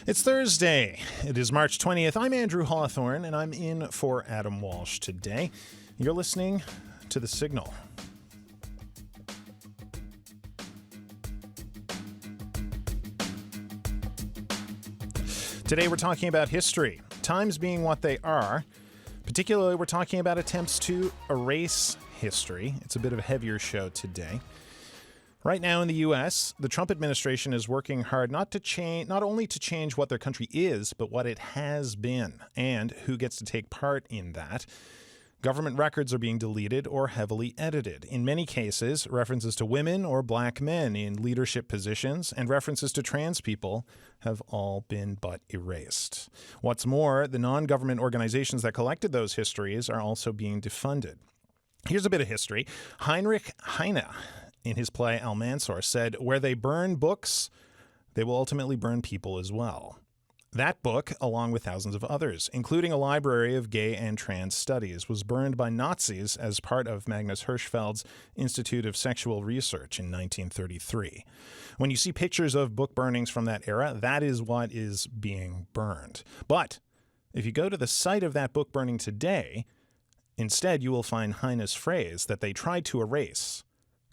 It's Thursday. It is March 20th. I'm Andrew Hawthorne, and I'm in for Adam Walsh today. You're listening to The Signal. Today we're talking about history, times being what they are. Particularly, we're talking about attempts to erase history. It's a bit of a heavier show today. Right now in the U.S., the Trump administration is working hard not only to change what their country is, but what it has been and who gets to take part in that. Government records are being deleted or heavily edited. In many cases, references to women or black men in leadership positions and references to trans people have all been but erased. What's more, the non-government organizations that collected those histories are also being defunded. Here's a bit of history. Heinrich Heine, in his play Almansor, said, "Where they burn books, they will ultimately burn people as well." That book, along with thousands of others, including a library of gay and trans studies, was burned by Nazis as part of Magnus Hirschfeld's Institute of Sexual Research in 1933. When you see pictures of book burnings from that era, that is what is being burned. But if you go to the site of that book burning today, instead you will find Heine's phrase that they tried to erase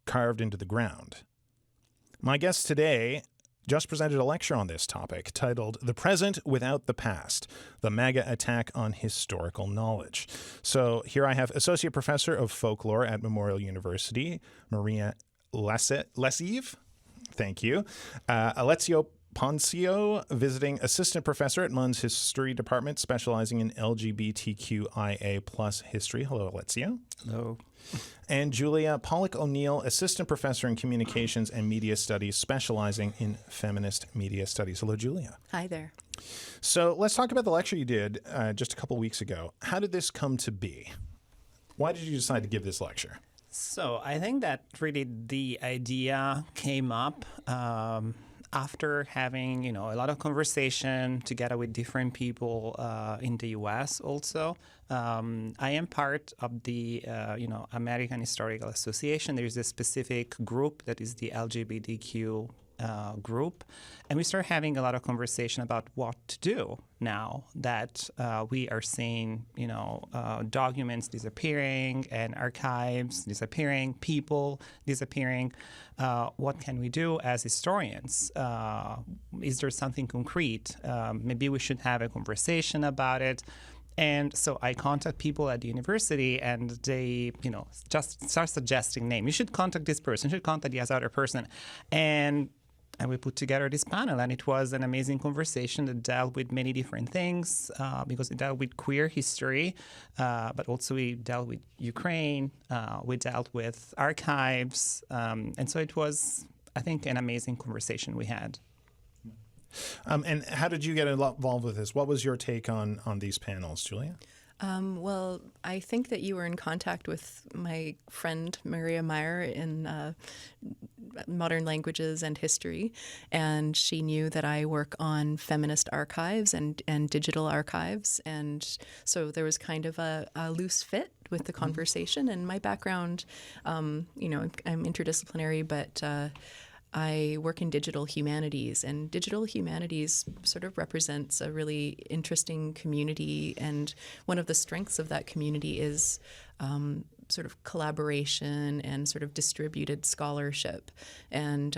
carved into the ground. My guest today just presented a lecture on this topic titled "The Present Without the Past, the MAGA Attack on Historical Knowledge." So here I have Associate Professor of Folklore at Memorial University, Mariya Lesiv. Thank you. Alessio Ponzio, visiting assistant professor at MUN's History Department, specializing in LGBTQIA+ history. Hello, Alessio. Hello. And Julia Polyck-O'Neill, assistant professor in communications and media studies, specializing in feminist media studies. Hello, Julia. Hi there. So let's talk about the lecture you did just a couple weeks ago. How did this come to be? Why did you decide to give this lecture? So I think that really the idea came up after having, a lot of conversation together with different people in the U.S. also. I am part of the, American Historical Association. There is a specific group that is the LGBTQ group. And we start having a lot of conversation about what to do now that we are seeing, documents disappearing and archives disappearing, people disappearing. What can we do as historians? Is there something concrete? Maybe we should have a conversation about it. And so I contact people at the university, and they, just start suggesting names. You should contact this person. You should contact this other person. And we put together this panel, and it was an amazing conversation that dealt with many different things because it dealt with queer history, but also we dealt with Ukraine, we dealt with archives, and so it was, I think, an amazing conversation we had. And how did you get involved with this? What was your take on these panels, Julia? Well, I think that you were in contact with my friend Maria Meyer in modern languages and history, and she knew that I work on feminist archives and digital archives, and so there was kind of a loose fit with the conversation. And my background, I'm interdisciplinary, but I work in digital humanities, and digital humanities sort of represents a really interesting community, and one of the strengths of that community is sort of collaboration and sort of distributed scholarship. And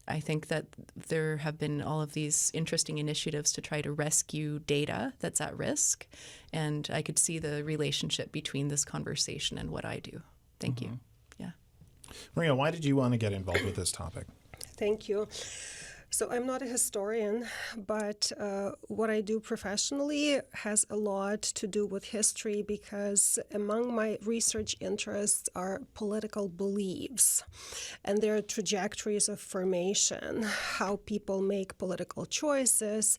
I think that there have been all of these interesting initiatives to try to rescue data that's at risk, and I could see the relationship between this conversation and what I do. Thank you. Maria, why did you want to get involved with this topic? Thank you. So I'm not a historian, but what I do professionally has a lot to do with history, because among my research interests are political beliefs and their trajectories of formation, how people make political choices.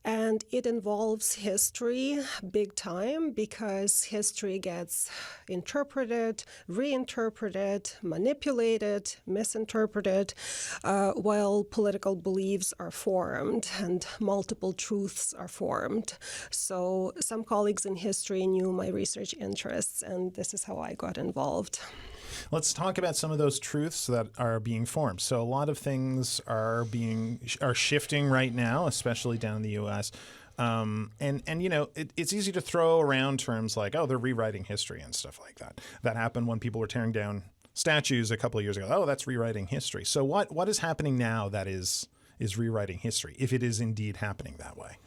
And it involves history big time, because history gets interpreted, reinterpreted, manipulated, misinterpreted, while political beliefs are formed and multiple truths are formed. So some colleagues in history knew my research interests, and this is how I got involved. Let's talk about some of those truths that are being formed. So a lot of things are shifting right now, especially down in the U.S. And you know, it's easy to throw around terms like, oh, they're rewriting history and stuff like that. That happened when people were tearing down statues a couple of years ago. Oh, that's rewriting history. So what is happening now that is rewriting history, if it is indeed happening that way?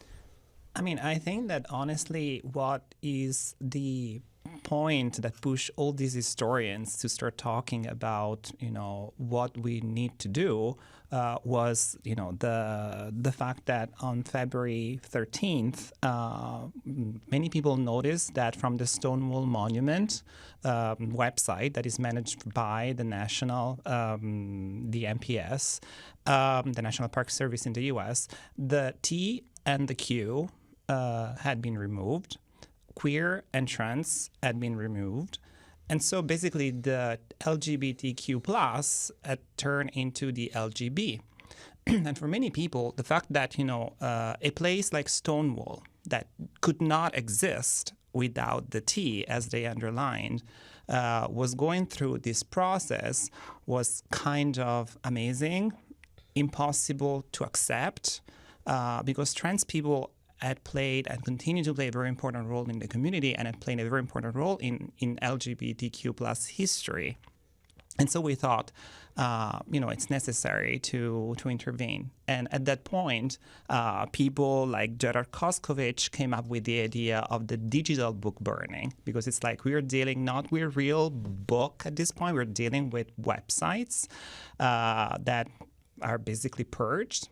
I mean, I think that honestly, what is the point that pushed all these historians to start talking about, you know, what we need to do was, you know, the fact that on February 13th, many people noticed that from the Stonewall Monument website that is managed by the national, the NPS, the National Park Service in the U.S., the T and the Q had been removed. Queer and trans had been removed. And so basically the LGBTQ+ had turned into the LGB. And for many people, the fact that, you know, a place like Stonewall that could not exist without the T, as they underlined, was going through this process was kind of amazing, impossible to accept, because trans people had played and continue to play a very important role in the community and had played a very important role in LGBTQ+ history. And so we thought, you know, it's necessary to intervene. And at that point, people like Gerard Koskovich came up with the idea of the digital book burning, because it's like we're dealing not with real book at this point, we're dealing with websites that are basically purged.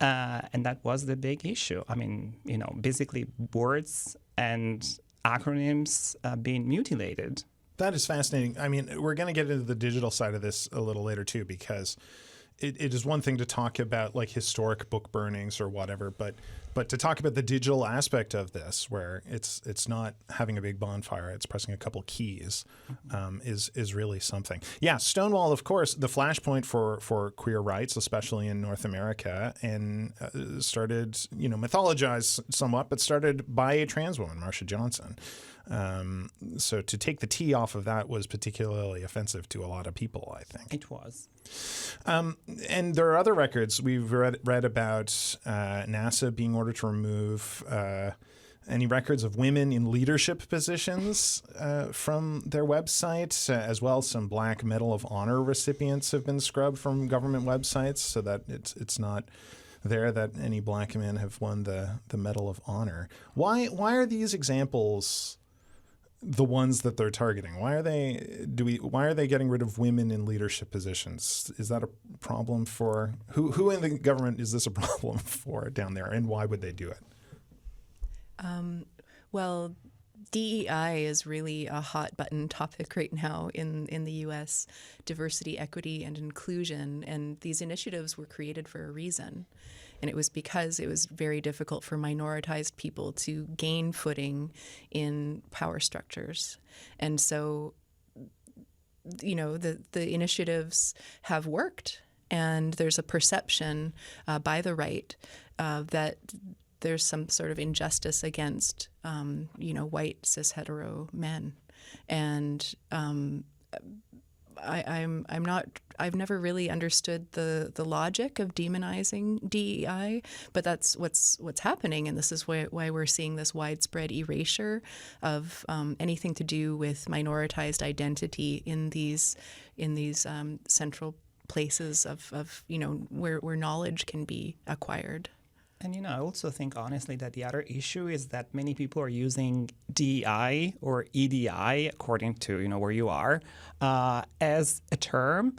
And that was the big issue. I mean, you know, basically words and acronyms being mutilated. That is fascinating. I mean, we're going to get into the digital side of this a little later, too, because it is one thing to talk about like historic book burnings or whatever, but to talk about the digital aspect of this, where it's not having a big bonfire, it's pressing a couple keys, is really something. Yeah, Stonewall, of course, the flashpoint for queer rights, especially in North America, and started, you know, mythologized somewhat, but started by a trans woman, Marsha Johnson. So to take the T off of that was particularly offensive to a lot of people, I think. It was. And there are other records. We've read about NASA being ordered to remove any records of women in leadership positions from their website, as well as some Black Medal of Honor recipients have been scrubbed from government websites so that it's not there that any Black men have won the Medal of Honor. Why are these examples the ones that they're targeting? Why are they getting rid of women in leadership positions? Is that a problem for who in the government is this a problem for down there, and why would they do it? Well, DEI is really a hot button topic right now in the U.S., diversity, equity, and inclusion. And these initiatives were created for a reason. And it was because it was very difficult for minoritized people to gain footing in power structures. And so, you know, the initiatives have worked. And there's a perception by the right that there's some sort of injustice against, you know, white cis hetero men, and I've never really understood the logic of demonizing DEI, but that's what's happening, and this is why we're seeing this widespread erasure of anything to do with minoritized identity in these central places of you know where knowledge can be acquired. And, you know, I also think, honestly, that the other issue is that many people are using DEI or EDI, according to, you know, where you are, as a term.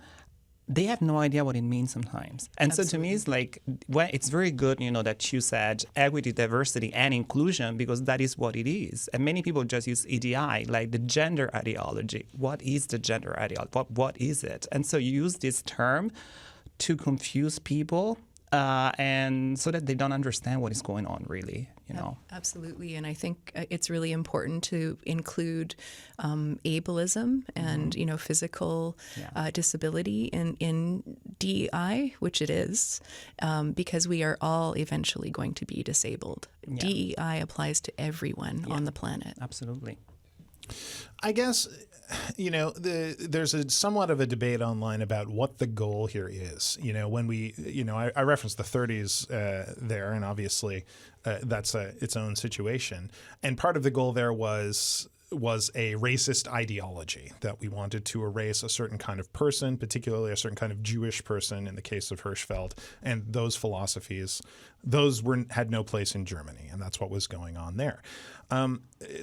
They have no idea what it means sometimes. And Absolutely. So to me, it's like, well, it's very good, you know, that you said equity, diversity, and inclusion, because that is what it is. And many people just use EDI, like the gender ideology. What is the gender ideology? What is it? And so you use this term to confuse people and so that they don't understand what is going on, really, you know. Absolutely, and I think it's really important to include ableism and physical disability in DEI, which it is, because we are all eventually going to be disabled. Yeah. DEI applies to everyone on the planet. Absolutely. I guess, there's somewhat of a debate online about what the goal here is. When we, I referenced the 30s there, and obviously that's its own situation. And part of the goal there was a racist ideology, that we wanted to erase a certain kind of person, particularly a certain kind of Jewish person in the case of Hirschfeld, and those philosophies, had no place in Germany, and that's what was going on there.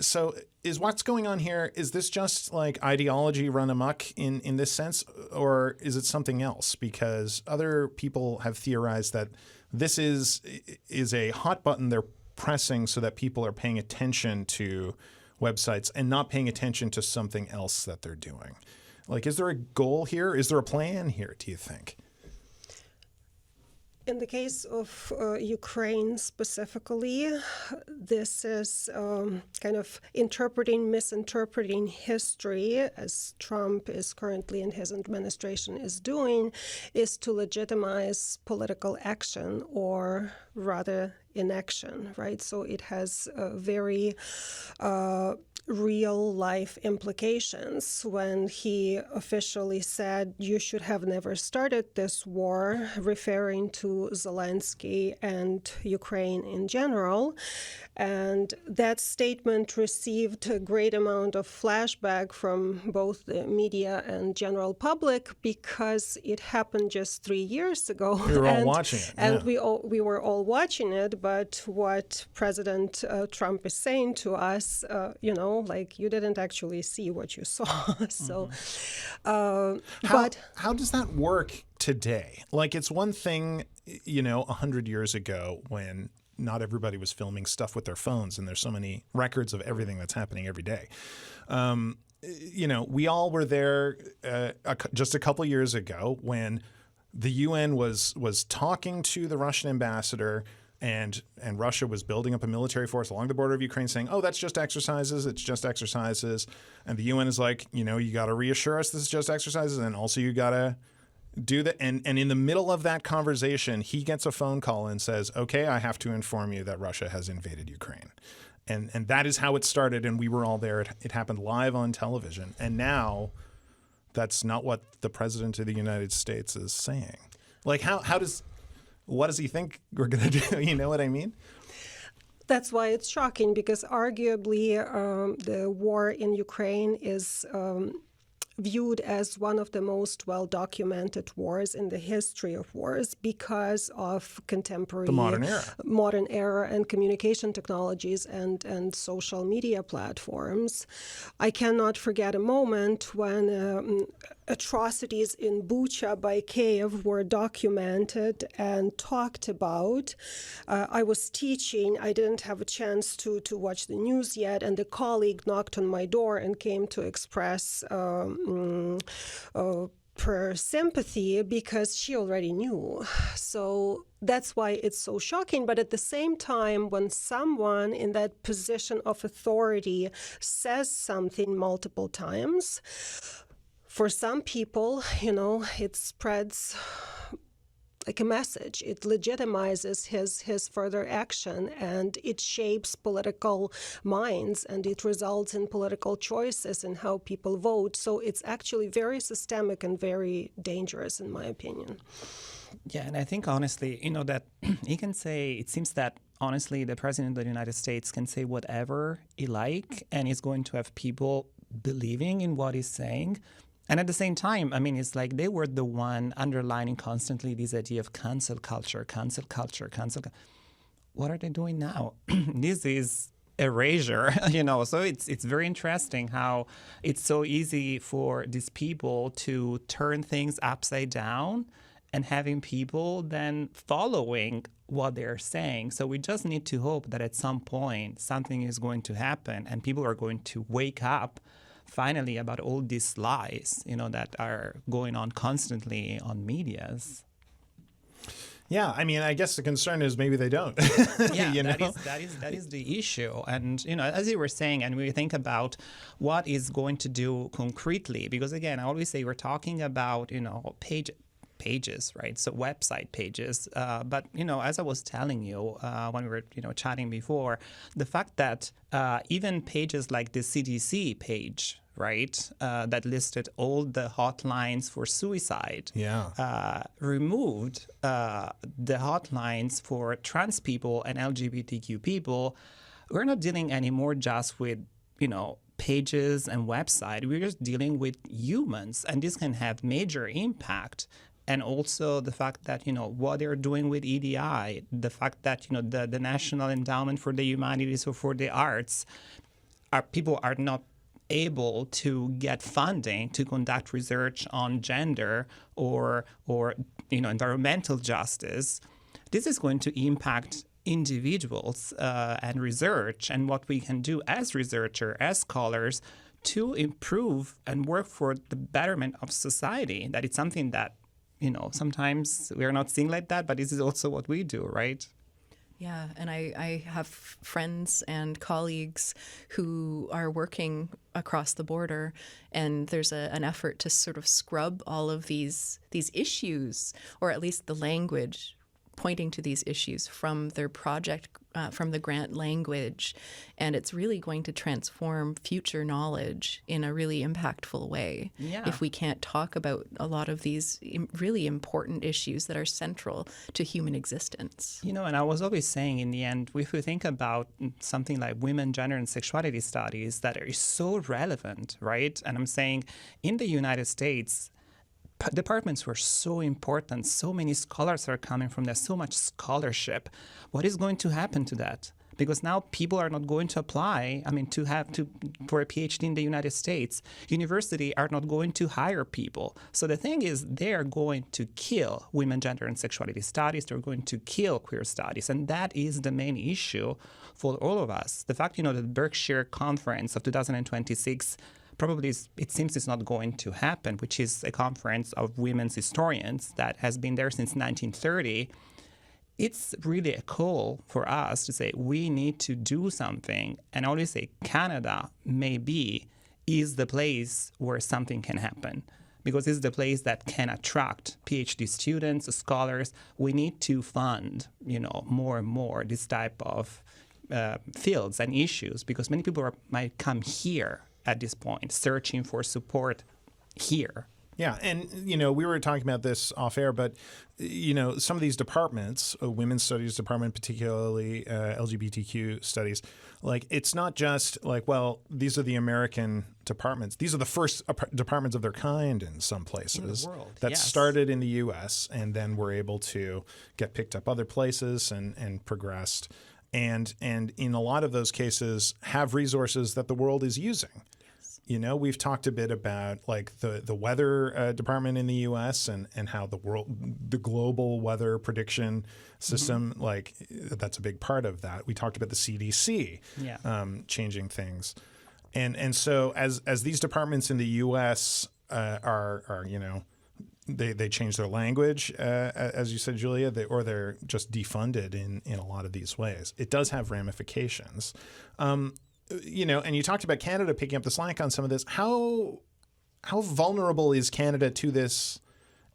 So is what's going on here, is this just like ideology run amok in this sense, or is it something else? Because other people have theorized that this is a hot button they're pressing so that people are paying attention to websites and not paying attention to something else that they're doing. Like, is there a goal here? Is there a plan here, do you think? In the case of Ukraine specifically, this is kind of misinterpreting history, as Trump is currently in his administration is doing, is to legitimize political action, or rather inaction, right? So it has very real life implications when he officially said, "You should have never started this war," referring to Zelensky and Ukraine in general. And that statement received a great amount of flashback from both the media and general public, because it happened just 3 years ago. We were all watching it. And we were all watching it. But what President Trump is saying to us, like, you didn't actually see what you saw. So, how does that work today? Like, it's one thing, 100 years ago, when not everybody was filming stuff with their phones, and there's so many records of everything that's happening every day. We all were there just a couple years ago when the UN was talking to the Russian ambassador, and Russia was building up a military force along the border of Ukraine, saying, "Oh, that's just exercises. It's just exercises." And the UN is like, you got to reassure us this is just exercises, and also you got to do that. And in the middle of that conversation, he gets a phone call and says, "Okay, I have to inform you that Russia has invaded Ukraine." And that is how it started, and we were all there. It happened live on television. And now that's not what the President of the United States is saying. Like, what does he think we're going to do? You know what I mean? That's why it's shocking, because arguably the war in Ukraine is viewed as one of the most well-documented wars in the history of wars, because of contemporary modern era and communication technologies and social media platforms. I cannot forget a moment when atrocities in Bucha by Kiev were documented and talked about. I was teaching. I didn't have a chance to watch the news yet, and a colleague knocked on my door and came to express her sympathy, because she already knew. So that's why it's so shocking. But at the same time, when someone in that position of authority says something multiple times, for some people, it spreads like a message. It legitimizes his further action, and it shapes political minds, and it results in political choices and how people vote. So it's actually very systemic and very dangerous, in my opinion. Yeah, and I think honestly, that he can say, it seems that honestly the President of the United States can say whatever he like, and he's going to have people believing in what he's saying. And at the same time, it's like they were the one underlining constantly this idea of cancel culture. What are they doing now? This is erasure, So it's very interesting how it's so easy for these people to turn things upside down, and having people then following what they're saying. So we just need to hope that at some point something is going to happen, and people are going to wake up finally about all these lies, that are going on constantly on medias. Yeah, I mean, I guess the concern is maybe they don't. Yeah, you know? that is the issue. And, as you were saying, and we think about what is going to do concretely, because again, I always say we're talking about, pages, right? So website pages. But, as I was telling you when we were, chatting before, the fact that even pages like the CDC page, right, that listed all the hotlines for suicide, removed the hotlines for trans people and LGBTQ people. We're not dealing anymore just with, pages and website. We're just dealing with humans, and this can have major impact. And also the fact that, what they're doing with EDI, the fact that, the National Endowment for the Humanities or for the Arts, people are not able to get funding to conduct research on gender or environmental justice. This is going to impact individuals and research and what we can do as researchers, as scholars, to improve and work for the betterment of society. That it's something that, sometimes we're not seeing like that, but this is also what we do, right? Yeah, and I have friends and colleagues who are working across the border, and there's an effort to sort of scrub all of these issues, or at least the language pointing to these issues from their project, from the grant language, and it's really going to transform future knowledge in a really impactful way if we can't talk about a lot of these really important issues that are central to human existence. And I was always saying in the end, if we think about something like women, gender, and sexuality studies that are so relevant, right? And I'm saying in the United States, departments were so important. So many scholars are coming from there, so much scholarship. What is going to happen to that? Because now people are not going to apply, for a PhD in the United States. Universities are not going to hire people. So the thing is, they're going to kill women, gender, and sexuality studies. They're going to kill queer studies. And that is the main issue for all of us. The fact, the Berkshire Conference of 2026 probably it seems it's not going to happen, which is a conference of women's historians that has been there since 1930. It's really a call for us to say we need to do something. And I always say Canada maybe is the place where something can happen, because it's the place that can attract PhD students, scholars. We need to fund, more and more this type of fields and issues, because many people might come here at this point, searching for support here. Yeah, and, we were talking about this off air, but, some of these departments, women's studies department, particularly LGBTQ studies, it's not just these are the American departments. These are the first departments of their kind in some places in the world, that started in the U.S. and then were able to get picked up other places and progressed. And in a lot of those cases have resources that the world is using. We've talked a bit about the weather department in the U.S. and how the global weather prediction system, that's a big part of that. We talked about the CDC changing things. And so as these departments in the U.S. are they change their language, as you said, Julia, or they're just defunded in a lot of these ways. It does have ramifications. And you talked about Canada picking up the slack on some of this. How vulnerable is Canada to this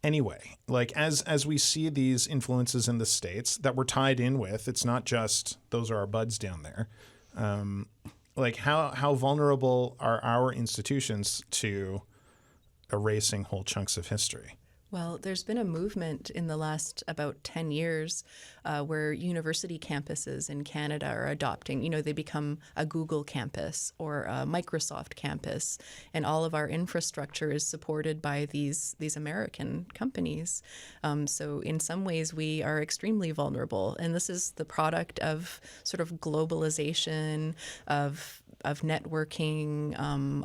anyway? As we see these influences in the States that we're tied in with, it's not just those are our buds down there. How vulnerable are our institutions to erasing whole chunks of history? Well, there's been a movement in the last about 10 years where university campuses in Canada are adopting, they become a Google campus or a Microsoft campus, and all of our infrastructure is supported by these American companies. So in some ways, we are extremely vulnerable, and this is the product of sort of globalization, of networking.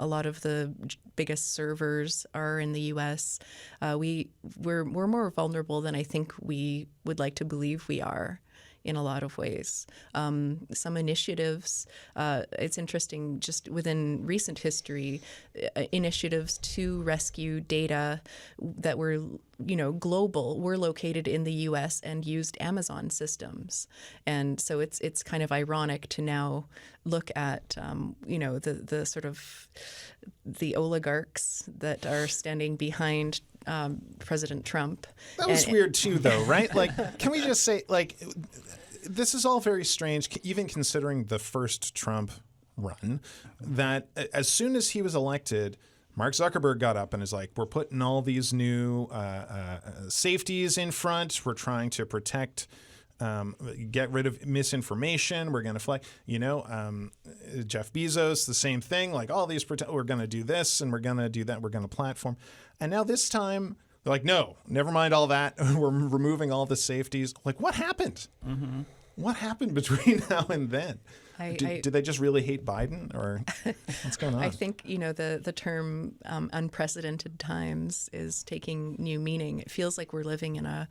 A lot of the biggest servers are in the U.S. We're more vulnerable than I think we would like to believe we are. in a lot of ways. Some initiatives, it's interesting, just within recent history, initiatives to rescue data that were global were located in the U.S. and used Amazon systems. And so it's kind of ironic to now look at, the sort of the oligarchs that are standing behind President Trump. That was weird too, though, right? Like, can we just say, like, this is all very strange, even considering the first Trump run, that as soon as he was elected, Mark Zuckerberg got up and is like, we're putting all these new safeties in front. We're trying to protect, get rid of misinformation. We're going to flag, Jeff Bezos, the same thing. Like all these, we're going to do this and we're going to do that. We're going to platform. And now this time they're like, no, never mind all that. We're removing all the safeties. Like what happened? Mm-hmm. What happened between now and then? Did they just really hate Biden, or what's going on? I think, the term unprecedented times is taking new meaning. It feels like we're living in a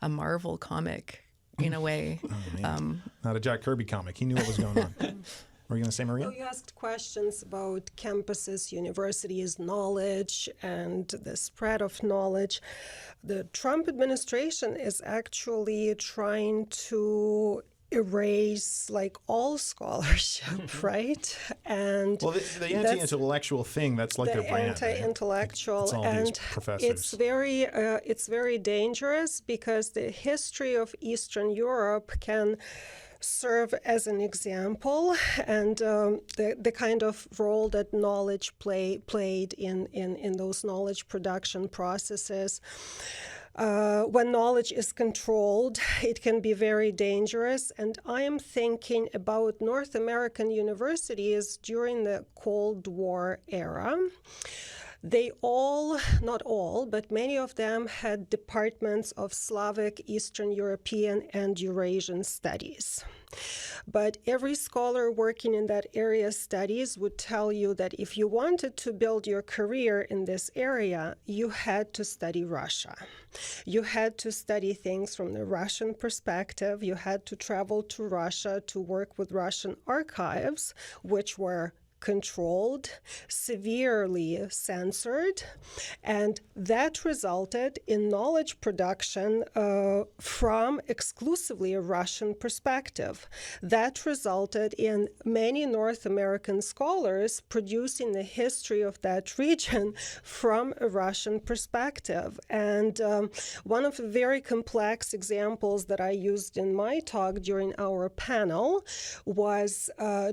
Marvel comic in a way. Oh, man. Not a Jack Kirby comic. He knew what was going on. Were you going to say, Maria? You asked questions about campuses, universities, knowledge, and the spread of knowledge. The Trump administration is actually trying to erase like all scholarship, right? And the anti-intellectual thing, that's like their brand. The anti-intellectual, it's all and these professors. It's very dangerous because the history of Eastern Europe can serve as an example, and the kind of role that knowledge played in those knowledge production processes. When knowledge is controlled, it can be very dangerous. And I am thinking about North American universities during the Cold War era. They all, not all, but many of them had departments of Slavic, Eastern European, and Eurasian studies. But every scholar working in that area studies would tell you that if you wanted to build your career in this area, you had to study Russia. You had to study things from the Russian perspective. You had to travel to Russia to work with Russian archives, which were controlled, severely censored, and that resulted in knowledge production from exclusively a Russian perspective. That resulted in many North American scholars producing the history of that region from a Russian perspective. And one of the very complex examples that I used in my talk during our panel was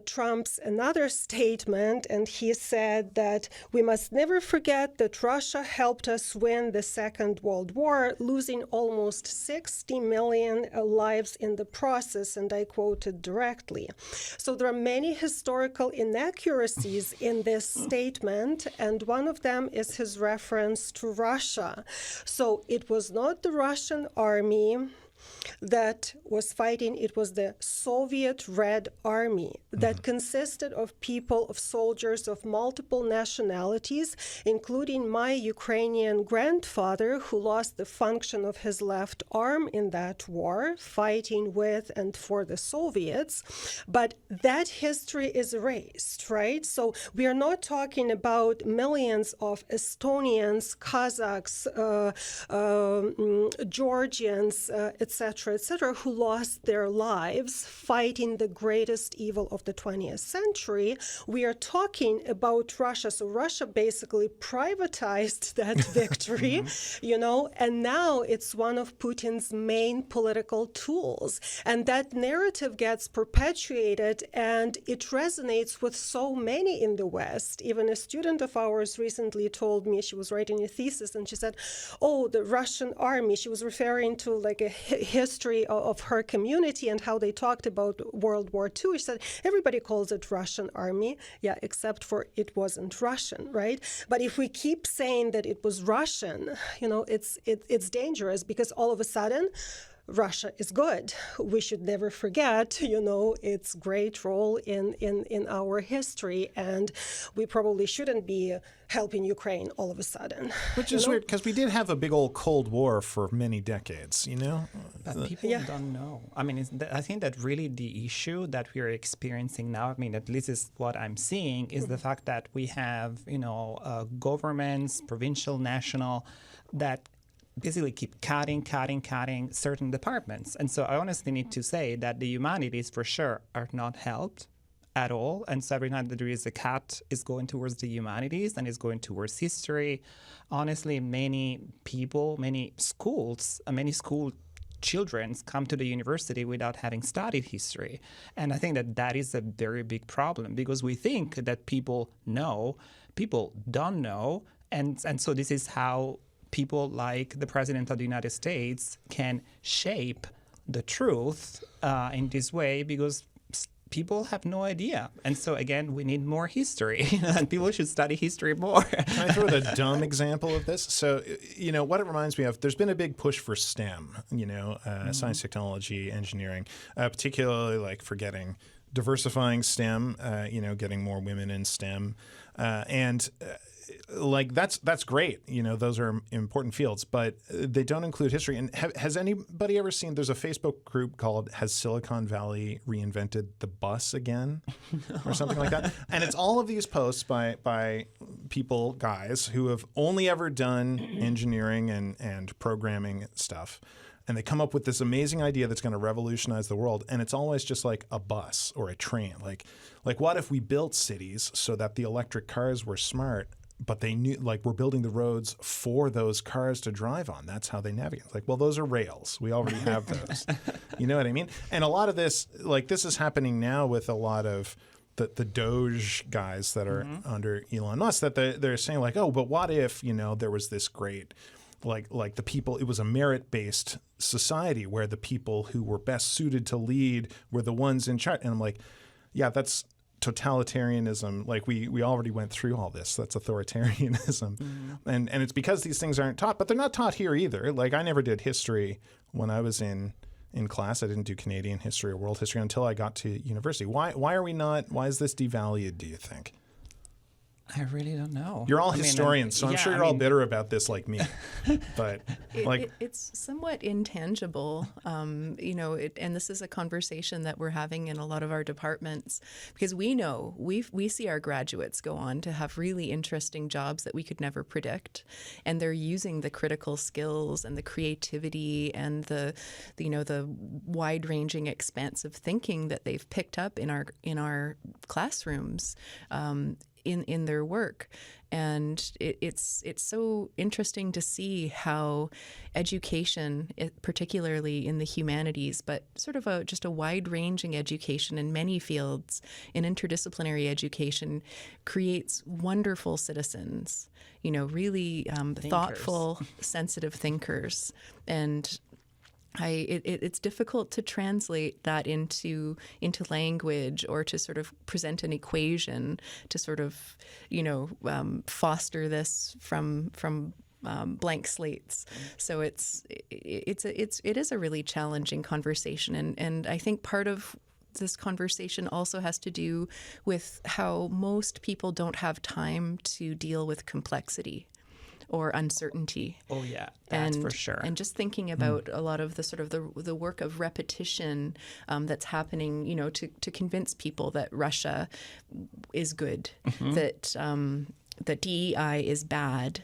Trump's another statement, and he said that we must never forget that Russia helped us win the Second World War, losing almost 60 million lives in the process, and I quoted directly. So there are many historical inaccuracies in this statement, and one of them is his reference to Russia. So it was not the Russian army that was fighting, it was the Soviet Red Army that consisted of people, of soldiers of multiple nationalities, including my Ukrainian grandfather, who lost the function of his left arm in that war, fighting with and for the Soviets. But that history is erased, right? So we are not talking about millions of Estonians, Kazakhs, Georgians, etc., who lost their lives fighting the greatest evil of the 20th century. We are talking about Russia. So Russia basically privatized that victory, and now it's one of Putin's main political tools. And that narrative gets perpetuated, and it resonates with so many in the West. Even a student of ours recently told me, she was writing a thesis, and she said, oh, the Russian army. She was referring to like a history of her community and how they talked about World War II. She said, everybody calls it Russian army. Yeah, except for it wasn't Russian, right? But if we keep saying that it was Russian, it's dangerous, because all of a sudden, Russia is good. We should never forget, its great role in our history, and we probably shouldn't be helping Ukraine all of a sudden. Which is weird, because we did have a big old Cold War for many decades, But people don't know. I mean, I think that really the issue that we're experiencing now, I mean, at least is what I'm seeing, is the fact that we have, governments, provincial, national, that basically keep cutting certain departments. And so I honestly need to say that the humanities for sure are not helped at all. And so every time that there is a cut, is going towards the humanities and is going towards history. Honestly, many people, many school children come to the university without having studied history. And I think that that is a very big problem, because we think that people know, people don't know. And so this is how people like the President of the United States can shape the truth in this way, because people have no idea. And so, again, we need more history, and people should study history more. Can I throw the dumb example of this? So, what it reminds me of, there's been a big push for STEM, science, technology, engineering, particularly like for diversifying STEM, getting more women in STEM. That's great. Those are important fields, but they don't include history. And has anybody ever seen, there's a Facebook group called Has Silicon Valley Reinvented the Bus Again? Or something like that. And it's all of these posts by people, guys, who have only ever done engineering and programming stuff. And they come up with this amazing idea that's going to revolutionize the world. And it's always just like a bus or a train. Like what if we built cities so that the electric cars were smart, but they knew, we're building the roads for those cars to drive on. That's how they navigate. It's well, those are rails. We already have those. You know what I mean? And a lot of this, this is happening now with a lot of the Doge guys that are under Elon Musk, that they're saying but what if, there was this great, like the people, it was a merit-based society where the people who were best suited to lead were the ones in charge. And I'm like, yeah, that's totalitarianism. We already went through all this. That's authoritarianism. And it's because these things aren't taught, but they're not taught here either. I never did history when I was in class. I didn't do Canadian history or world history until I got to university. Why is this devalued, do you think? I really don't know. You're all historians, so I'm sure you're all bitter about this like me. But it's somewhat intangible, and this is a conversation that we're having in a lot of our departments, because we know we see our graduates go on to have really interesting jobs that we could never predict, and they're using the critical skills and the creativity and the wide-ranging expanse of thinking that they've picked up in our classrooms. In their work. And it's so interesting to see how education, particularly in the humanities, but sort of just a wide-ranging education in many fields, in interdisciplinary education, creates wonderful citizens, really thoughtful, sensitive thinkers. And it's difficult to translate that into language, or to sort of present an equation to sort of foster this from blank slates. So it is a really challenging conversation, and I think part of this conversation also has to do with how most people don't have time to deal with complexity or uncertainty. Oh yeah, that's for sure. And just thinking about a lot of the sort of the work of repetition that's happening, to convince people that Russia is good, that DEI is bad.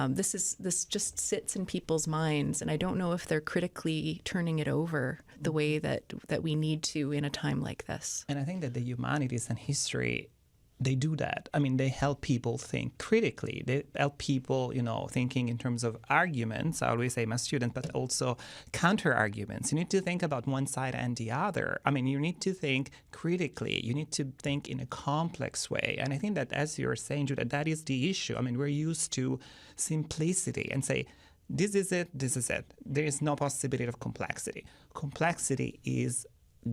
This just sits in people's minds, and I don't know if they're critically turning it over the way that we need to in a time like this. And I think that the humanities and history, they do that. I mean, they help people think critically. They help people, thinking in terms of arguments. I always say my students, but also counter arguments. You need to think about one side and the other. I mean, you need to think critically. You need to think in a complex way. And I think that, as you're saying, Judah, that is the issue. I mean, we're used to simplicity and say, this is it, this is it. There is no possibility of complexity. Complexity is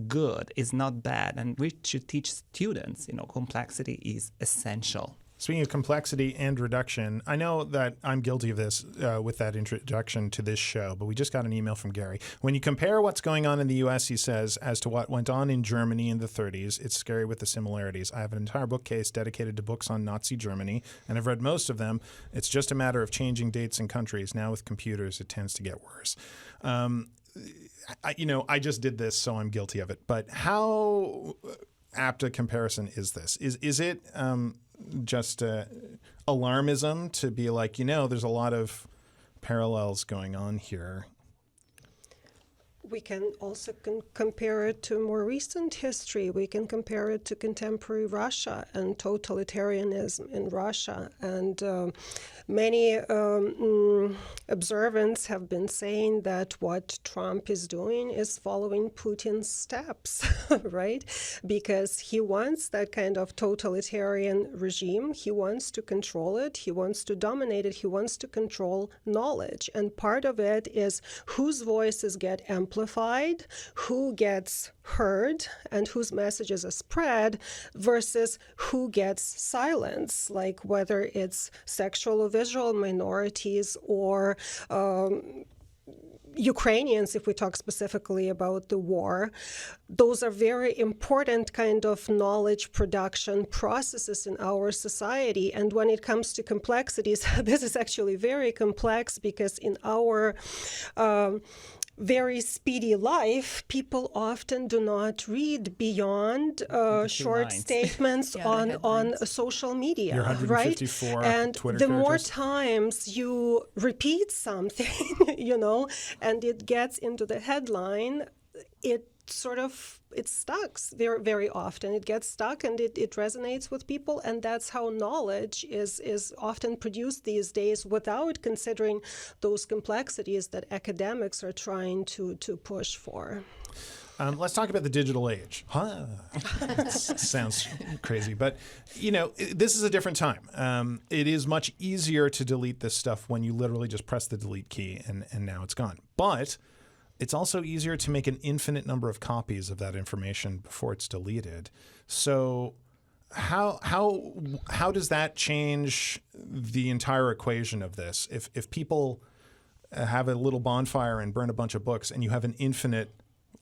good, is not bad, and we should teach students, complexity is essential. Speaking of complexity and reduction, I know that I'm guilty of this with that introduction to this show, but we just got an email from Gary. When you compare what's going on in the U.S., he says, as to what went on in Germany in the 30s, it's scary with the similarities. I have an entire bookcase dedicated to books on Nazi Germany, and I've read most of them. It's just a matter of changing dates and countries. Now with computers, it tends to get worse. I just did this, so I'm guilty of it. But how apt a comparison is this? Is it just alarmism to be like, there's a lot of parallels going on here? We can also compare it to more recent history. We can compare it to contemporary Russia and totalitarianism in Russia. And many observants have been saying that what Trump is doing is following Putin's steps, right? Because he wants that kind of totalitarian regime. He wants to control it. He wants to dominate it. He wants to control knowledge. And part of it is whose voices get amplified, who gets heard, and whose messages are spread versus who gets silence, like whether it's sexual or visual minorities or Ukrainians, if we talk specifically about the war. Those are very important kind of knowledge production processes in our society. And when it comes to complexities, this is actually very complex because in our very speedy life, people often do not read beyond short statements on social media, Your 154 And Twitter the more characters? times you repeat something, and it gets into the headline, it stuck very, very often. It gets stuck and it resonates with people, and that's how knowledge is often produced these days without considering those complexities that academics are trying to push for. Let's talk about the digital age. Sounds crazy, but this is a different time. It is much easier to delete this stuff when you literally just press the delete key and now it's gone. But it's also easier to make an infinite number of copies of that information before it's deleted. So how does that change the entire equation of this? If people have a little bonfire and burn a bunch of books and you have an infinite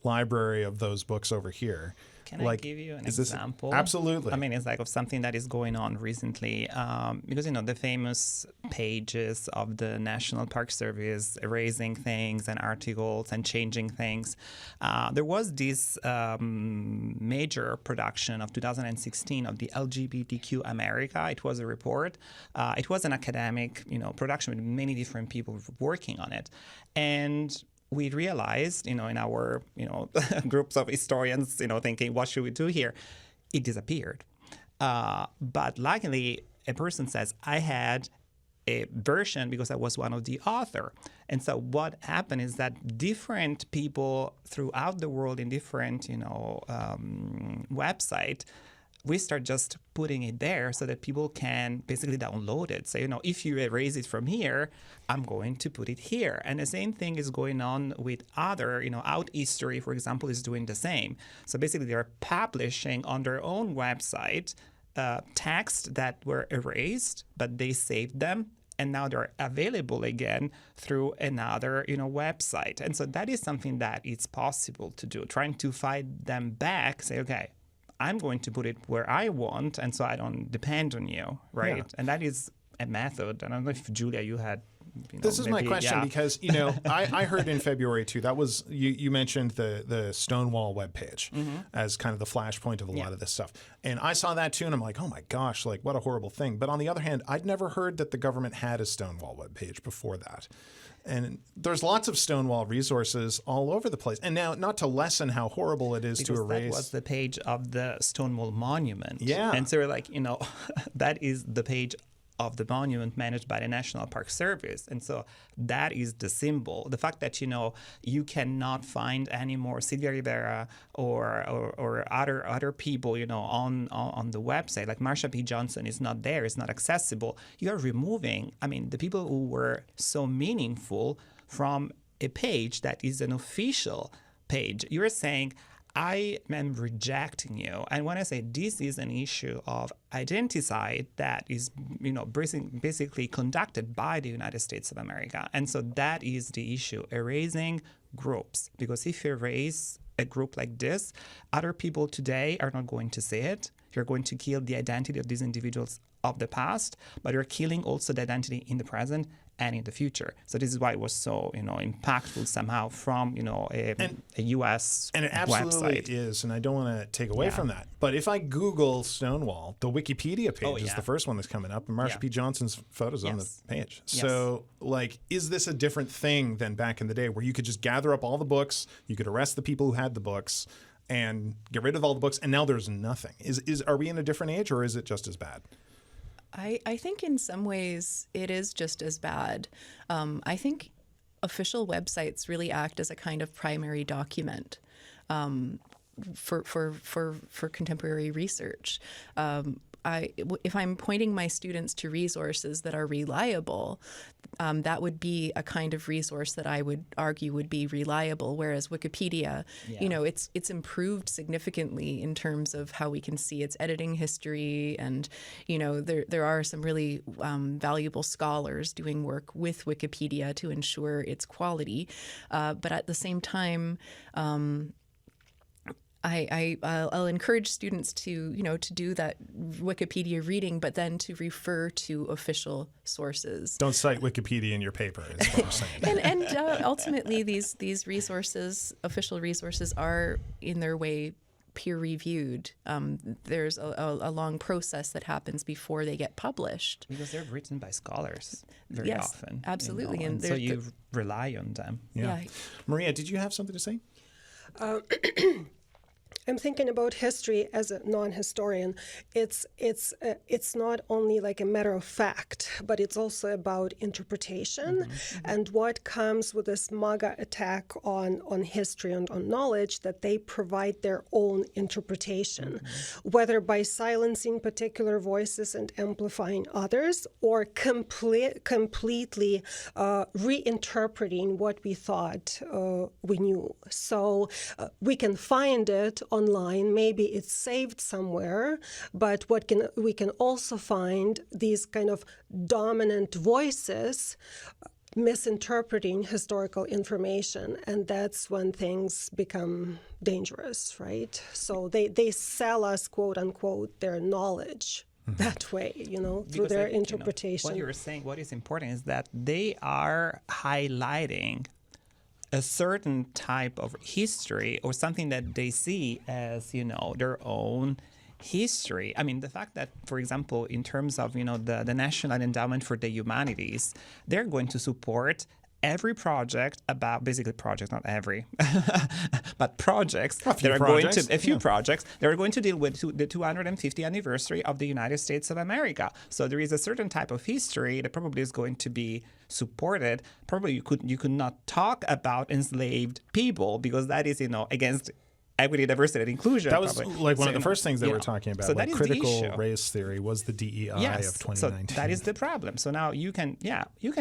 library of those books over here. Can I give you an example? Absolutely. I mean, it's like of something that is going on recently because, the famous pages of the National Park Service erasing things and articles and changing things. There was this major production of 2016 of the LGBTQ America. It was a report. It was an academic, production with many different people working on it. And we realized, in our, groups of historians, thinking, what should we do here? It disappeared. But luckily, a person says, I had a version because I was one of the author. And so what happened is that different people throughout the world in different, website, we start just putting it there so that people can basically download it. So, if you erase it from here, I'm going to put it here. And the same thing is going on with other, Out History, for example, is doing the same. So basically they're publishing on their own website texts that were erased, but they saved them. And now they're available again through another, website. And so that is something that it's possible to do, trying to find them back, say, okay, I'm going to put it where I want, and so I don't depend on you, right? Yeah. And that is a method. I don't know if, Julia, you had... This is my question because, I heard in February, too, that was, you mentioned the Stonewall webpage as kind of the flashpoint of a lot of this stuff. And I saw that, too, and I'm like, oh, my gosh, like, what a horrible thing. But on the other hand, I'd never heard that the government had a Stonewall webpage before that. And there's lots of Stonewall resources all over the place. And now, not to lessen how horrible it is to erase. That was the page of the Stonewall Monument. Yeah. And so we're like, that is the page of the monument managed by the National Park Service. And so that is the symbol. The fact that, you cannot find any more Sylvia Rivera or other people, on the website, like Marsha P. Johnson is not there, it's not accessible. You're removing, the people who were so meaningful from a page that is an official page. You're saying, I am rejecting you. And when I say this is an issue of identity that is, basically conducted by the United States of America. And so that is the issue, erasing groups. Because if you erase a group like this, other people today are not going to see it. You're going to kill the identity of these individuals of the past, but you're killing also the identity in the present and in the future. So this is why it was so, impactful somehow from, a U.S. And it absolutely website. is, and I don't want to take away from that. But if I Google Stonewall, the Wikipedia page is the first one that's coming up, and Marsha P. Johnson's photos on the page. So, is this a different thing than back in the day where you could just gather up all the books, you could arrest the people who had the books, and get rid of all the books, and now there's nothing? Are we in a different age, or is it just as bad? I think in some ways it is just as bad. I think official websites really act as a kind of primary document for contemporary research. If I'm pointing my students to resources that are reliable, that would be a kind of resource that I would argue would be reliable. Whereas Wikipedia, it's improved significantly in terms of how we can see its editing history, and there are some really valuable scholars doing work with Wikipedia to ensure its quality. But at the same time, I'll encourage students to do that Wikipedia reading, but then to refer to official sources. Don't cite Wikipedia in your paper, is what I'm saying. and ultimately, these resources, official resources, are in their way peer-reviewed. There's a long process that happens before they get published. Because they're written by scholars very often. Absolutely. And so you rely on them. Yeah. Maria, did you have something to say? I'm thinking about history as a non-historian. It's not only like a matter of fact, but it's also about interpretation and what comes with this MAGA attack on history and on knowledge, that they provide their own interpretation, whether by silencing particular voices and amplifying others, or completely reinterpreting what we thought we knew. So we can find it online, maybe it's saved somewhere, but we can also find these kind of dominant voices misinterpreting historical information, and that's when things become dangerous, right? So they sell us, quote unquote, their knowledge that way, through their interpretation. What you're saying, what is important is that they are highlighting a certain type of history or something that they see as, their own history. I mean, the fact that, for example, in terms of, the National Endowment for the Humanities, they're going to support every project about, basically projects, not every, but projects. A few projects that are going to deal with the 250th anniversary of the United States of America. So there is a certain type of history that probably is going to be supported. Probably you could not talk about enslaved people because that is, against equity, diversity, and inclusion. That was like one of the first things they were talking about. So like that is critical race theory was the DEI of 2019. So that is the problem. So now you can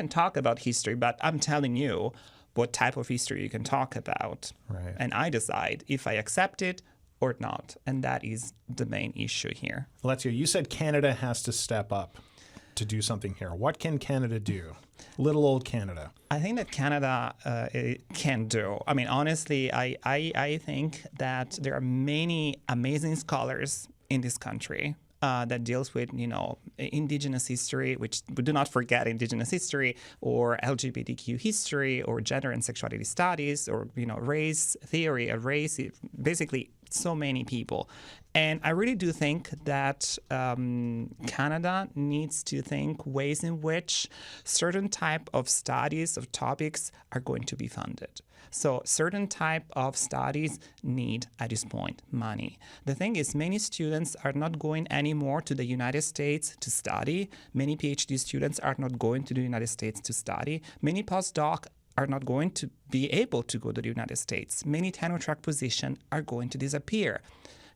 talk about history, but I'm telling you what type of history you can talk about. Right. And I decide if I accept it or not. And that is the main issue here. Alessio, you said Canada has to step up to do something here. What can Canada do? Little old Canada. I think that Canada can do. I mean, honestly, I think that there are many amazing scholars in this country that deals with, Indigenous history, which we do not forget Indigenous history, or LGBTQ history, or gender and sexuality studies, or, race theory, basically so many people. And I really do think that Canada needs to think ways in which certain type of studies of topics are going to be funded. So certain type of studies need, at this point, money. The thing is, many students are not going anymore to the United States to study. Many PhD students are not going to the United States to study. Many postdoc are not going to be able to go to the United States. Many tenure track positions are going to disappear.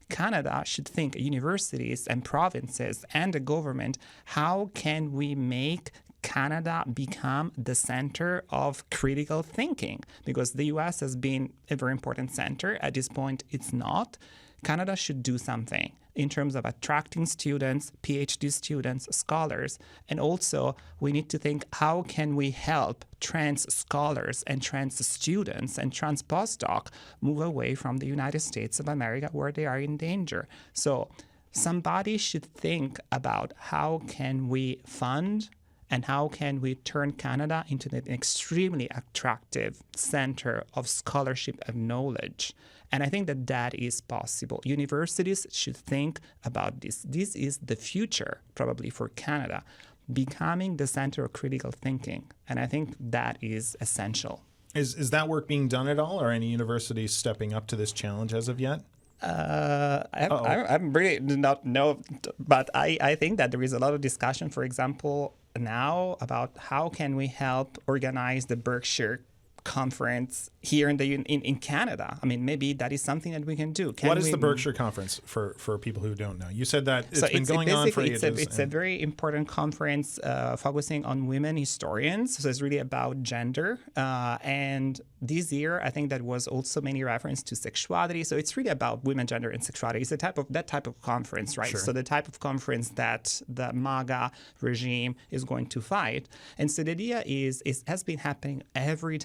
Canada should think, universities and provinces and the government, how can we make Canada become the center of critical thinking, because the US has been a very important center. At this point, it's not. Canada should do something in terms of attracting students, PhD students, scholars. And also, we need to think, how can we help trans scholars and trans students and trans postdoc move away from the United States of America, where they are in danger? So somebody should think about how can we fund and how can we turn Canada into an extremely attractive center of scholarship and knowledge. And I think that that is possible. Universities should think about this. This is the future, probably, for Canada, becoming the center of critical thinking. And I think that is essential. Is that work being done at all? Are any universities stepping up to this challenge as of yet? I'm really not know, but I think that there is a lot of discussion, for example, now about how can we help organize the Berkshire Conference here in Canada. I mean, maybe that is something that we can do. What is the Berkshire Conference for people who don't know? You said that it's been going on for ages. It's a very important conference focusing on women historians. So it's really about gender. And this year, I think that was also many reference to sexuality. So it's really about women, gender, and sexuality. It's that type of conference, right? Sure. So the type of conference that the MAGA regime is going to fight. And so the idea is it has been happening every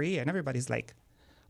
year, and everybody's like,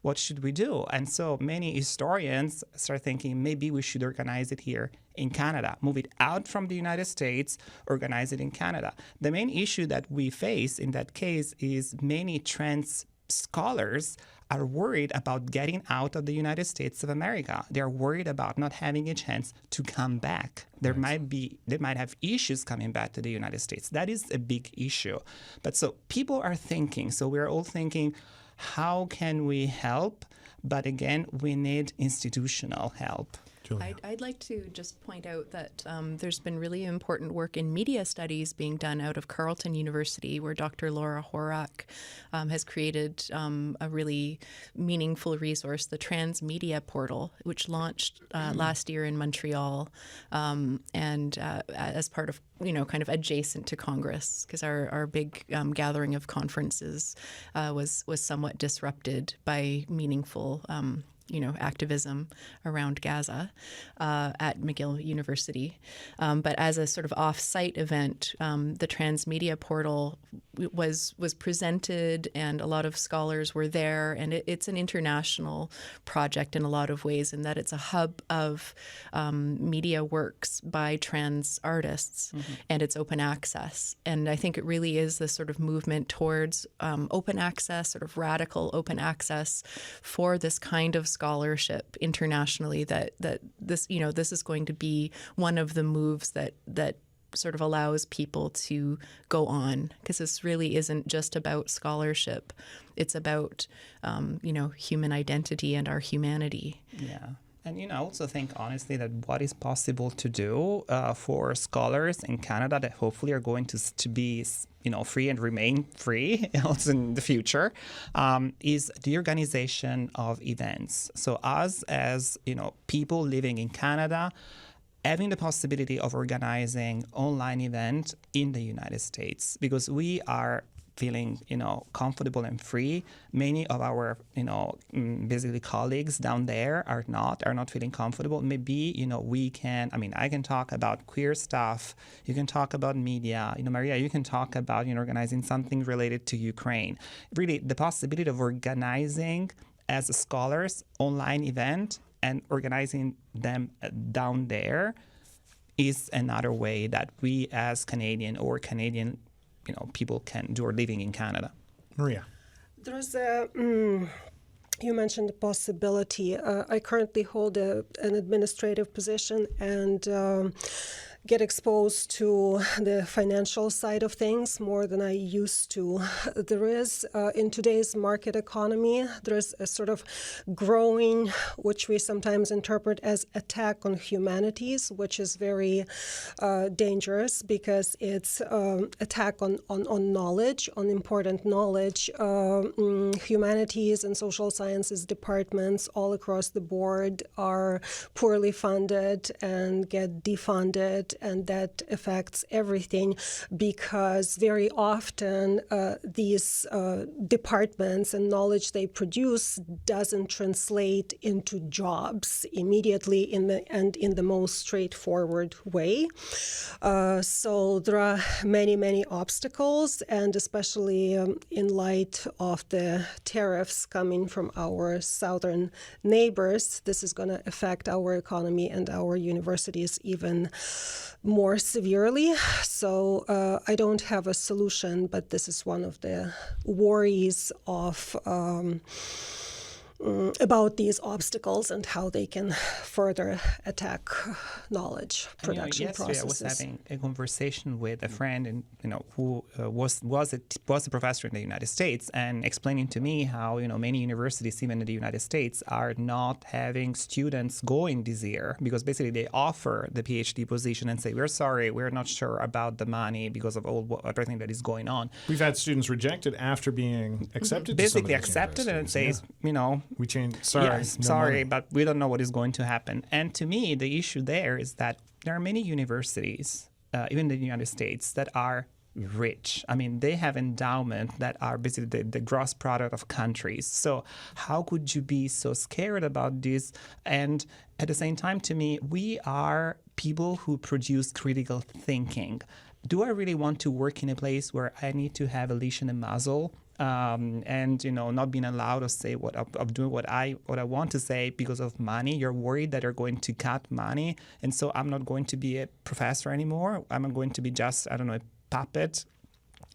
what should we do? And so many historians start thinking maybe we should organize it here in Canada, move it out from the United States, organize it in Canada. The main issue that we face in that case is many trans scholars are worried about getting out of the United States of America. They're worried about not having a chance to come back. They might have issues coming back to the United States. That is a big issue. But so people are thinking, so we're all thinking, how can we help? But again, we need institutional help. I'd like to just point out that there's been really important work in media studies being done out of Carleton University, where Dr. Laura Horak has created a really meaningful resource, the Transmedia Portal, which launched last year in Montreal, and as part of, kind of adjacent to Congress, because our big gathering of conferences was somewhat disrupted by meaningful activism around Gaza at McGill University. But as a sort of off-site event, the Transmedia Portal was presented, and a lot of scholars were there. And it's an international project in a lot of ways, in that it's a hub of media works by trans artists, and it's open access. And I think it really is this sort of movement towards open access, sort of radical open access for this kind of scholarship internationally, that this is going to be one of the moves that sort of allows people to go on, because this really isn't just about scholarship. It's about human identity and our humanity. Yeah. And I also think, honestly, that what is possible to do for scholars in Canada that hopefully are going to be free and remain free also in the future, is the organization of events. So us as people living in Canada, having the possibility of organizing online event in the United States, because we are feeling, comfortable and free. Many of our, basically colleagues down there are not feeling comfortable. Maybe, we can, I can talk about queer stuff. You can talk about media. Maria, you can talk about, organizing something related to Ukraine. Really, the possibility of organizing as scholars online event and organizing them down there is another way that we as Canadian people can do, or living in Canada. Maria. There's you mentioned the possibility. I currently hold an administrative position and get exposed to the financial side of things more than I used to. There is, in today's market economy, there's a sort of growing, which we sometimes interpret as attack on humanities, which is very dangerous, because it's attack on knowledge, on important knowledge. Humanities and social sciences departments all across the board are poorly funded and get defunded and that affects everything, because very often these departments and knowledge they produce doesn't translate into jobs immediately in the most straightforward way. So there are many obstacles, and especially in light of the tariffs coming from our southern neighbors, this is going to affect our economy and our universities even more severely. So I don't have a solution, but this is one of the worries of about these obstacles and how they can further attack knowledge production processes. I was having a conversation with a friend, and who was a professor in the United States, and explaining to me how many universities, even in the United States, are not having students going this year because basically they offer the PhD position and say, "We're sorry, we're not sure about the money because of everything that is going on." We've had students rejected after being accepted. Basically accepted, and it says, we changed. Sorry, yes, no sorry, money. but we don't know what is going to happen. And to me, the issue there is that there are many universities, even in the United States, that are rich. I mean, they have endowment that are basically the gross product of countries. So how could you be so scared about this? And at the same time, to me, we are people who produce critical thinking. Do I really want to work in a place where I need to have a leash and a muzzle? And not being allowed to say of doing what I want to say because of money. You're worried that they're going to cut money, and so I'm not going to be a professor anymore. I'm going to be just a puppet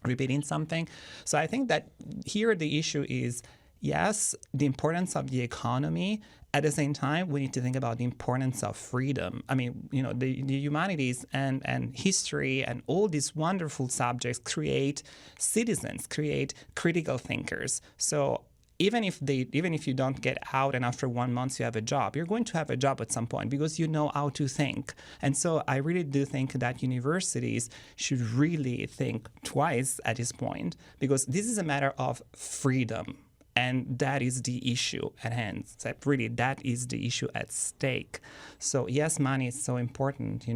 repeating something. So I think that here the issue is, yes, the importance of the economy. At the same time, we need to think about the importance of freedom. I mean, the humanities and history and all these wonderful subjects create citizens, create critical thinkers. So even if you don't get out and after 1 month you have a job, you're going to have a job at some point because you know how to think. And so I really do think that universities should really think twice at this point, because this is a matter of freedom. And that is the issue at hand. So really, that is the issue at stake. So yes, money is so important,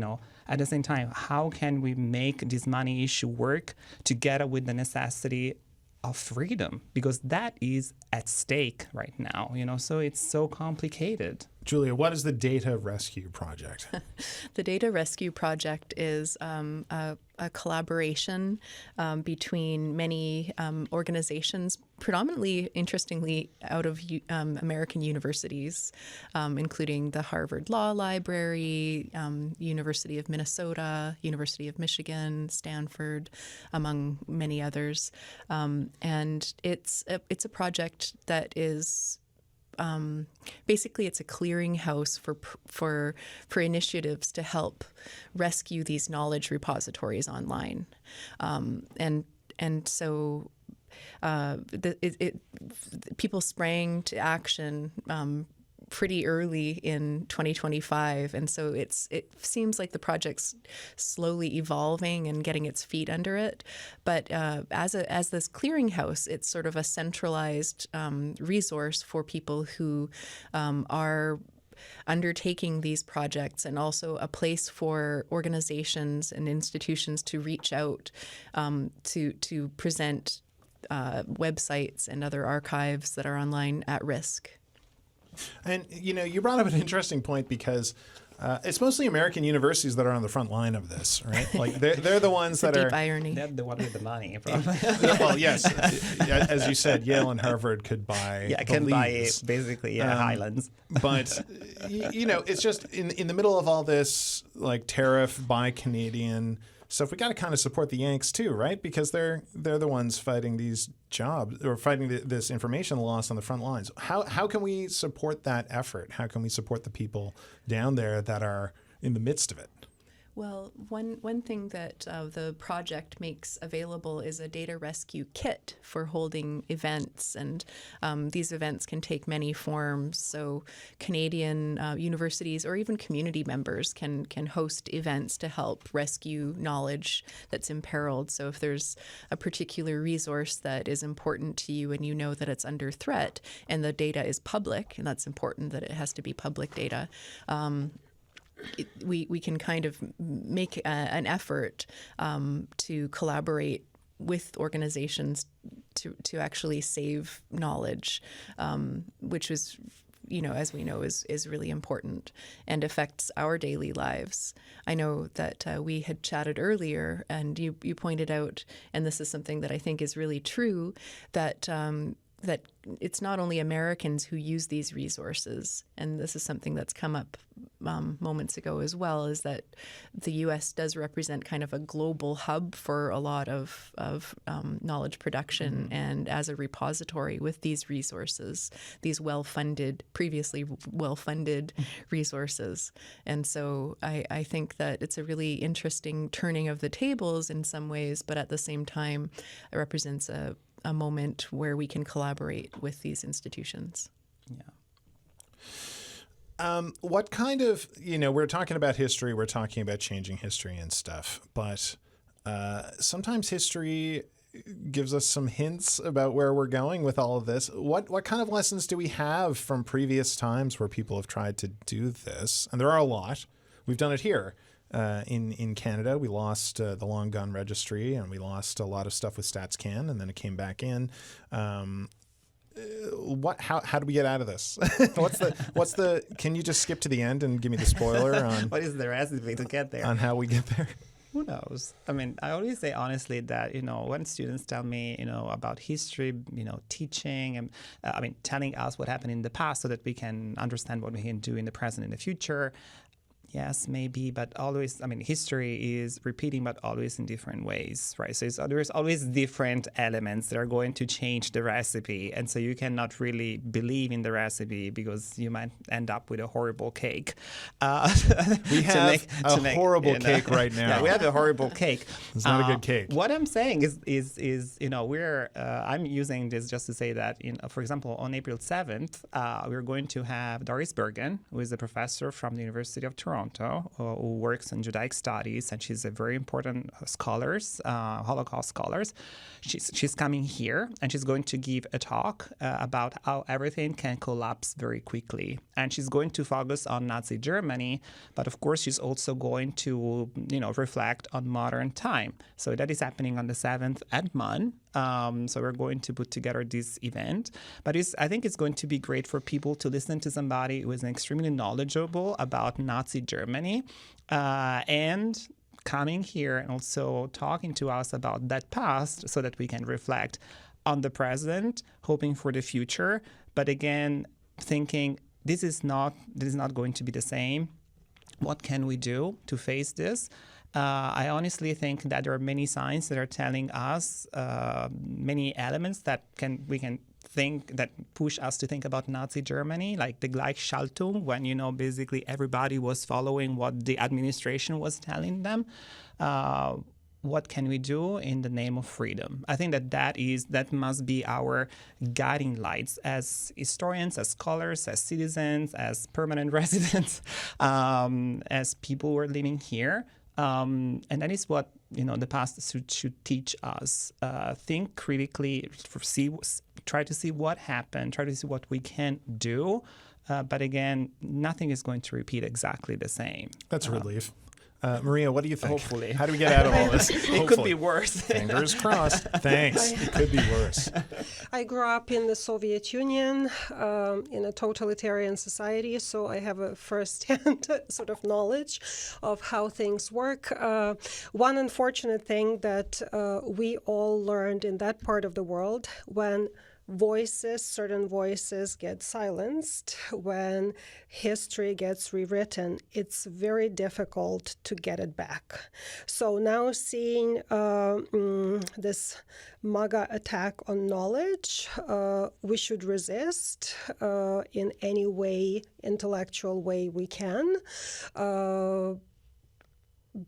At the same time, how can we make this money issue work together with the necessity of freedom? Because that is at stake right now, So it's so complicated. Julia, what is the Data Rescue Project? The Data Rescue Project is a collaboration between many organizations, predominantly, interestingly, out of American universities, including the Harvard Law Library, University of Minnesota, University of Michigan, Stanford, among many others. And it's a project that is basically, it's a clearinghouse for initiatives to help rescue these knowledge repositories online, and so people sprang to action pretty early in 2025, and so it seems like the project's slowly evolving and getting its feet under it. But as this clearinghouse, it's sort of a centralized resource for people who are undertaking these projects, and also a place for organizations and institutions to reach out to present websites and other archives that are online at risk. And, you brought up an interesting point, because it's mostly American universities that are on the front line of this, right? Like they're the ones that deep are... irony. They're the one with the money, probably. Well, yes. As you said, Yale and Harvard could buy basically Highlands. But, it's just in the middle of all this, like, tariff, buy Canadian stuff, we got to kind of support the Yanks too, right? Because they're the ones fighting these jobs, or fighting this information loss on the front lines. How can we support that effort? How can we support the people down there that are in the midst of it? Well, one thing that the project makes available is a data rescue kit for holding events, and these events can take many forms. So Canadian universities or even community members can host events to help rescue knowledge that's imperiled. So if there's a particular resource that is important to you and you know that it's under threat, and the data is public, and that's important that it has to be public data, we can kind of make an effort to collaborate with organizations to actually save knowledge, which is, as we know, is really important and affects our daily lives. I know that we had chatted earlier, and you pointed out, and this is something that I think is really true, that that it's not only Americans who use these resources, and this is something that's come up moments ago as well, is that the U.S. does represent kind of a global hub for a lot of knowledge production, and as a repository with these resources, these previously well-funded resources. And so I think that it's a really interesting turning of the tables in some ways, but at the same time, it represents a moment where we can collaborate with these institutions. Yeah. What kind of, we're talking about history, we're talking about changing history and stuff, but sometimes history gives us some hints about where we're going with all of this. What kind of lessons do we have from previous times where people have tried to do this? And there are a lot. We've done it here. In Canada, we lost the Long Gun Registry, and we lost a lot of stuff with StatsCan, and then it came back in. How do we get out of this? What's the? Can you just skip to the end and give me the spoiler on what is the recipe to get there? On how we get there? Who knows? I mean, I always say honestly that, when students tell me, about history, teaching and telling us what happened in the past so that we can understand what we can do in the present and the future. Yes, maybe, but always, history is repeating, but always in different ways, right? So there's always different elements that are going to change the recipe. And so you cannot really believe in the recipe because you might end up with a horrible cake. We have a horrible cake right now. Yeah, we have a horrible cake. It's not a good cake. What I'm saying is I'm using this just to say that, for example, on April 7th, we're going to have Doris Bergen, who is a professor from the University of Toronto, who works in Judaic studies, and she's a very important Holocaust scholar. She's coming here, and she's going to give a talk about how everything can collapse very quickly. And she's going to focus on Nazi Germany, but of course she's also going to reflect on modern time. So that is happening on the 7th at MUN. So we're going to put together this event. But I think it's going to be great for people to listen to somebody who is extremely knowledgeable about Nazi Germany and coming here and also talking to us about that past so that we can reflect on the present, hoping for the future. But again, thinking this is not going to be the same. What can we do to face this? I honestly think that there are many signs that are telling us many elements that we can think that push us to think about Nazi Germany, like the Gleichschaltung, when basically everybody was following what the administration was telling them. What can we do in the name of freedom? I think that must be our guiding lights as historians, as scholars, as citizens, as permanent residents, as people who are living here. And that is what the past should teach us. Think critically, try to see what happened, try to see what we can do. But again, nothing is going to repeat exactly the same. That's a relief. Maria, what do you think? Hopefully. How do we get out of all this? It could be worse. Fingers crossed. Thanks. It could be worse. I grew up in the Soviet Union in a totalitarian society, so I have a first-hand sort of knowledge of how things work. One unfortunate thing that we all learned in that part of the world, when certain voices get silenced, when history gets rewritten, it's very difficult to get it back. So now seeing this MAGA attack on knowledge, we should resist in any way, intellectual way we can.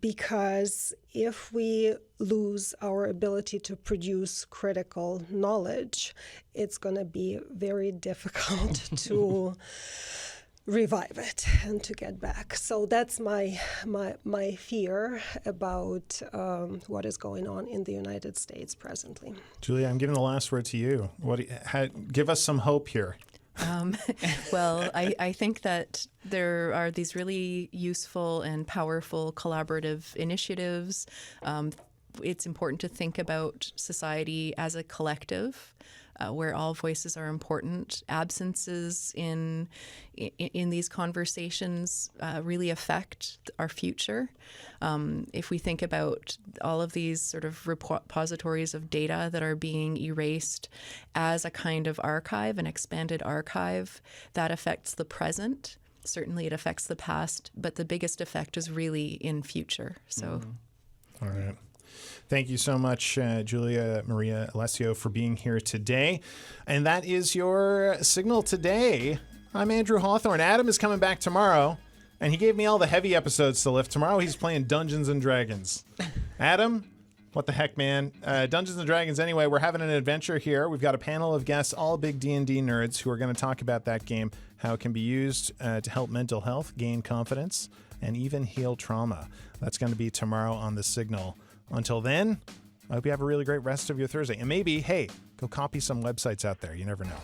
Because if we lose our ability to produce critical knowledge, it's going to be very difficult to revive it and to get back. So that's my fear about what is going on in the United States presently. Julia, I'm giving the last word to you. Give us some hope here. Well, I think that there are these really useful and powerful collaborative initiatives. It's important to think about society as a collective, where all voices are important. Absences in these conversations really affect our future. If we think about all of these sort of repositories of data that are being erased as a kind of archive, an expanded archive, that affects the present. Certainly it affects the past, but the biggest effect is really in future. So, All right. Thank you so much, Julia Maria Alessio, for being here today. And that is your Signal today. I'm Andrew Hawthorne. Adam is coming back tomorrow, and he gave me all the heavy episodes to lift. Tomorrow he's playing Dungeons & Dragons. Adam, what the heck, man? Dungeons & Dragons, anyway, we're having an adventure here. We've got a panel of guests, all big D&D nerds, who are going to talk about that game, how it can be used to help mental health, gain confidence, and even heal trauma. That's going to be tomorrow on The Signal. Until then, I hope you have a really great rest of your Thursday. And maybe, hey, go copy some websites out there. You never know.